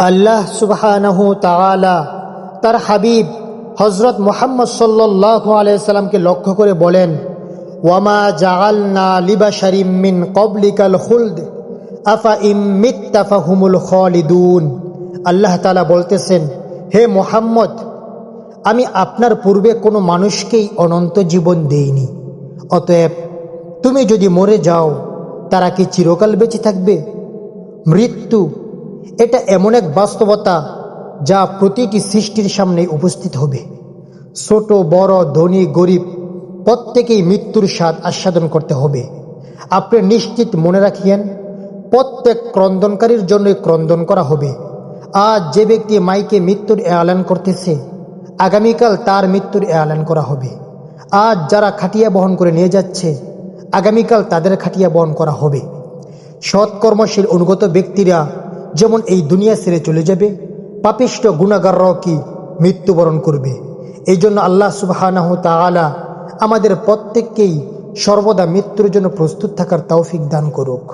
আল্লাহ সুবহানাহু তাআলা তার হাবিব হযরত মুহাম্মদ সাল্লাল্লাহু আলাইহি সাল্লামকে লক্ষ্য করে বলেন, ওয়ামা জাআলনা লিবাশারিম মিন ক্বাবলিকাল খুলদ আফা ইম মিত্তা ফাহুমুল খালিদুন। আল্লাহ তাআলা বলতেছেন, হে মুহাম্মদ, আমি আপনার পূর্বে কোনো মানুষকেই অনন্ত জীবন দেইনি, অতএব তুমি যদি মরে যাও তারা কি চিরকাল বেঁচে থাকবে? মৃত্যু এটা এমন এক বাস্তবতা যা প্রতিটি সৃষ্টির সামনে উপস্থিত হবে। ছোট বড় ধনী গরিব প্রত্যেকেই মৃত্যুর স্বাদ আস্বাদন করতে হবে। আপনি নিশ্চিত মনে রাখিয়েন, প্রত্যেক ক্রন্দনকারীর জন্যই ক্রন্দন করা হবে। আজ যে ব্যক্তি মাইকে মৃত্যুর এলান করতেছে, আগামীকাল তার মৃত্যুর এলান করা হবে। আজ যারা খাটিয়া বহন করে নিয়ে যাচ্ছে, আগামীকাল তাদের খাটিয়া বহন করা হবে। সৎকর্মশীল অনুগত ব্যক্তিরা যেমন এই দুনিয়া ছেড়ে চলে যাবে, পাপিষ্ঠ গুনাহগাররাও কি মৃত্যুবরণ করবে। এই জন্য আল্লাহ সুবহানাহু তাআলা আমাদের প্রত্যেককেই সর্বদা মৃত্যুর জন্য প্রস্তুত থাকার তৌফিক দান করুক।